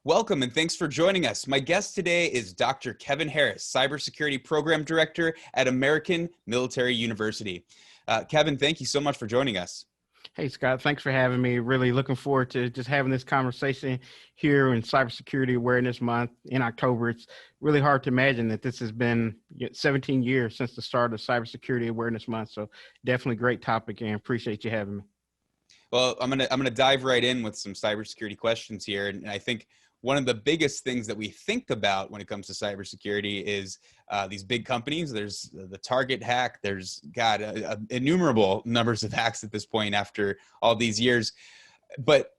Welcome and thanks for joining us. My guest today is Dr. Kevin Harris, Cybersecurity Program Director at American Military University. Kevin, thank you so much for joining us. Hey, Scott, thanks for having me. Really looking forward to just having this conversation here in Cybersecurity Awareness Month in October. It's really hard to imagine that this has been 17 years since the start of Cybersecurity Awareness Month. So definitely great topic and appreciate you having me. Well, I'm gonna dive right in with some cybersecurity questions here, and I think one of the biggest things that we think about when it comes to cybersecurity is these big companies. There's the Target hack. There's innumerable numbers of hacks at this point after all these years. But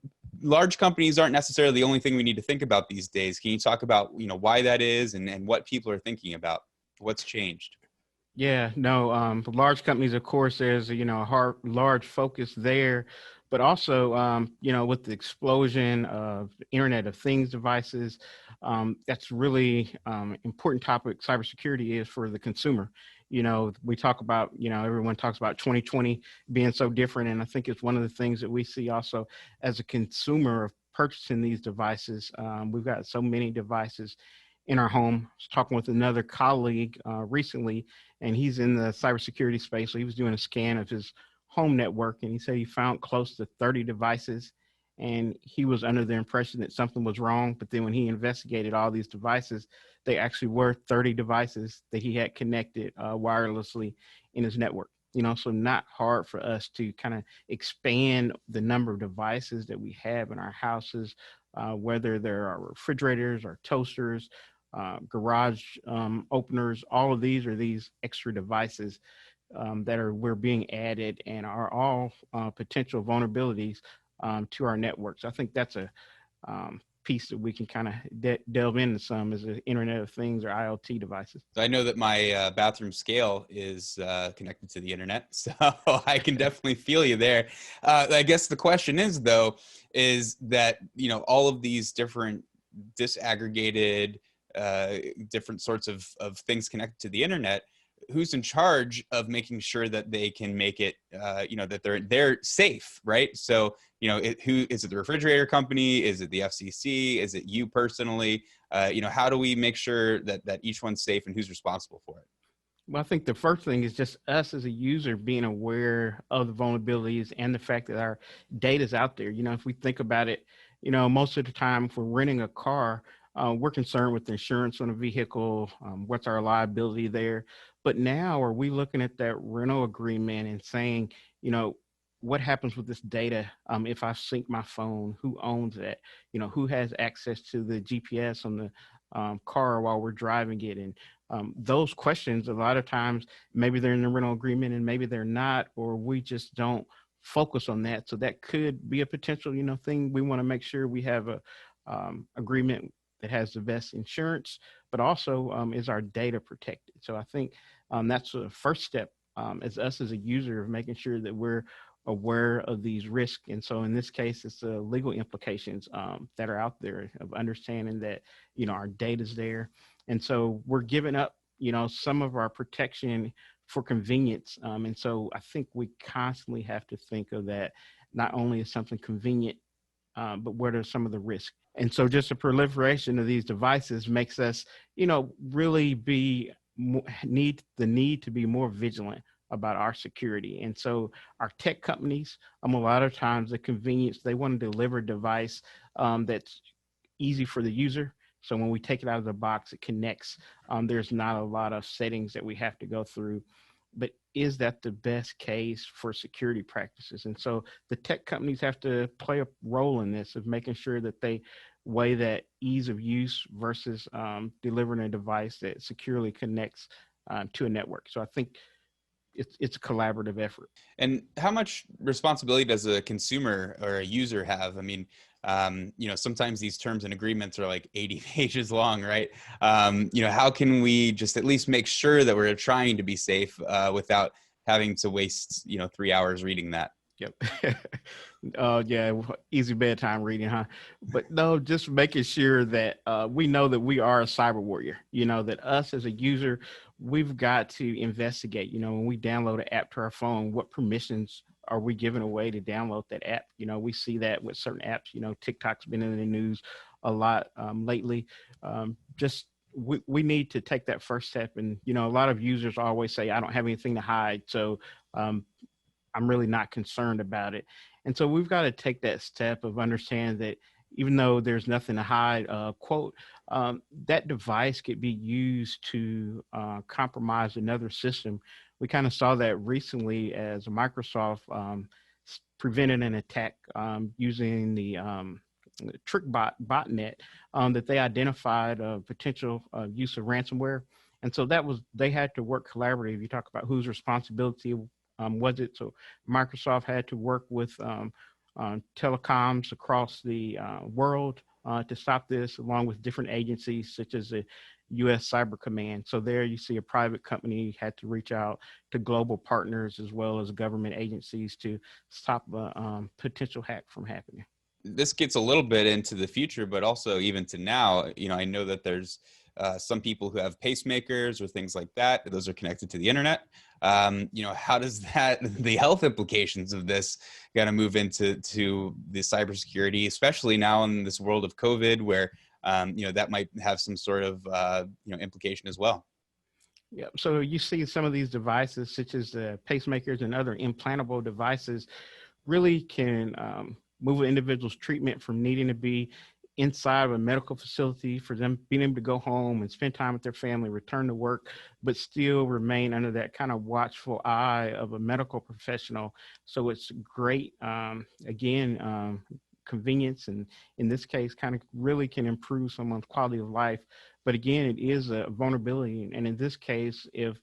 large companies aren't necessarily the only thing we need to think about these days. Can you talk about why that is and what people are thinking about? What's changed? Yeah, no, large companies, of course, there's, large focus there, but also, with the explosion of Internet of Things devices, that's really important topic cybersecurity is for the consumer. We talk about, everyone talks about 2020 being so different. And I think it's one of the things that we see also as a consumer of purchasing these devices. We've got so many devices in our home. I was talking with another colleague recently, and he's in the cybersecurity space. So he was doing a scan of his home network, and he said he found close to 30 devices, and he was under the impression that something was wrong. But then when he investigated all these devices, they actually were 30 devices that he had connected wirelessly in his network. So not hard for us to kind of expand the number of devices that we have in our houses, whether there are refrigerators or toasters, garage openers. All of these are these extra devices that we're being added and are all potential vulnerabilities to our networks. I think that's a piece that we can kind of delve into some is the Internet of Things or IoT devices. So I know that my bathroom scale is connected to the internet, so I can definitely feel you there. I guess the question is, though, is that all of these different disaggregated different sorts of things connected to the internet, who's in charge of making sure that they can make it that they're safe, right? So who is it? The refrigerator company? Is it the FCC? Is it you personally? How do we make sure that each one's safe and who's responsible for it? Well, I think the first thing is just us as a user being aware of the vulnerabilities and the fact that our data is out there. If we think about it, most of the time if we're renting a car, we're concerned with the insurance on a vehicle, what's our liability there. But now are we looking at that rental agreement and saying, what happens with this data if I sync my phone? Who owns that? Who has access to the GPS on the car while we're driving it? And those questions, a lot of times, maybe they're in the rental agreement and maybe they're not, or we just don't focus on that. So that could be a potential, thing. We want to make sure we have a agreement that has the best insurance, but also is our data protected. So I think that's the first step as us as a user of making sure that we're aware of these risks. And so in this case, it's the legal implications that are out there of understanding that, our data's there. And so we're giving up, some of our protection for convenience. And so I think we constantly have to think of that not only as something convenient, but what are some of the risks? And so just the proliferation of these devices makes us, really need to be more vigilant about our security. And so our tech companies, a lot of times the convenience, they want to deliver a device that's easy for the user. So when we take it out of the box, it connects. There's not a lot of settings that we have to go through. But is that the best case for security practices? And so the tech companies have to play a role in this of making sure that they weigh that ease of use versus delivering a device that securely connects to a network. So I think it's a collaborative effort. And how much responsibility does a consumer or a user have? I mean, sometimes these terms and agreements are like 80 pages long, right? How can we just at least make sure that we're trying to be safe without having to waste, 3 hours reading that? Yep. Yeah, easy bedtime reading, huh? But no, just making sure that we know that we are a cyber warrior, that us as a user, we've got to investigate, when we download an app to our phone, what permissions are we giving away to download that app? You know, we see that with certain apps. You know, TikTok's been in the news a lot lately. Just we need to take that first step. And you know, a lot of users always say, "I don't have anything to hide," so um, I'm really not concerned about it. And so we've got to take that step of understanding that even though there's nothing to hide, quote, that device could be used to compromise another system. We kind of saw that recently as Microsoft prevented an attack using the trick botnet that they identified potential use of ransomware. And so that was, they had to work collaboratively. You talk about whose responsibility was it? So Microsoft had to work with telecoms across the world to stop this, along with different agencies such as the U.S. Cyber Command. So there you see a private company had to reach out to global partners as well as government agencies to stop a potential hack from happening. This gets a little bit into the future, but also even to now. You know, I know that there's some people who have pacemakers or things like that. Those are connected to the internet. You know, how does that, the health implications of this, got to move into the cybersecurity, especially now in this world of COVID, where you know, that might have some sort of you know, implication as well. Yeah. So you see some of these devices, such as the pacemakers and other implantable devices, really can move an individual's treatment from needing to be inside of a medical facility for them being able to go home and spend time with their family, return to work, but still remain under that kind of watchful eye of a medical professional. So it's great, again, convenience, and in this case, kind of really can improve someone's quality of life. But again, it is a vulnerability. And in this case, if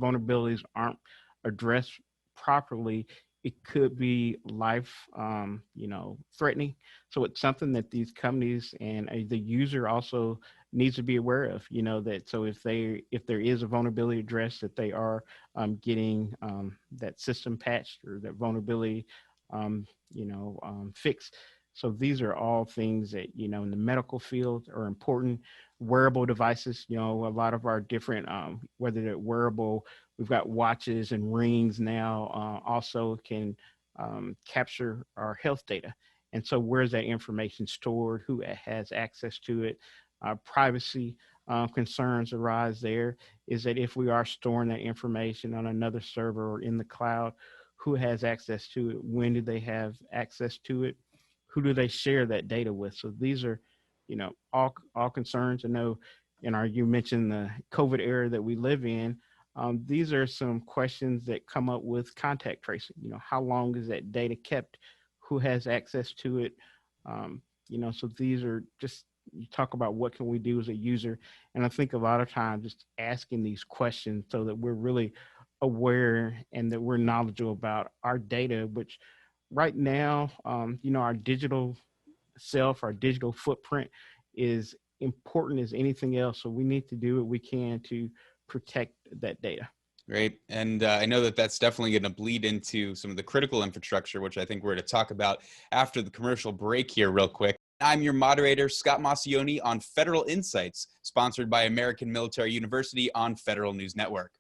vulnerabilities aren't addressed properly, it could be life, you know, threatening. So it's something that these companies and the user also needs to be aware of. You know, that so if there is a vulnerability addressed, that they are getting that system patched or that vulnerability, fixed. So these are all things that, you know, in the medical field are important. Wearable devices, you know, a lot of our different, whether they're wearable, we've got watches and rings now, also can capture our health data. And so where's that information stored? Who has access to it? Privacy concerns arise there. Is that if we are storing that information on another server or in the cloud, who has access to it? When do they have access to it? Who do they share that data with? So these are, you know, all concerns. I know, you mentioned the COVID era that we live in. These are some questions that come up with contact tracing. You know, how long is that data kept? Who has access to it? So these are just, you talk about what can we do as a user, and I think a lot of times just asking these questions so that we're really aware and that we're knowledgeable about our data, which right now, our digital self, our digital footprint is important as anything else. So we need to do what we can to protect that data. Great. And I know that that's definitely going to bleed into some of the critical infrastructure, which I think we're going to talk about after the commercial break here real quick. I'm your moderator, Scott Massioni, on Federal Insights, sponsored by American Military University on Federal News Network.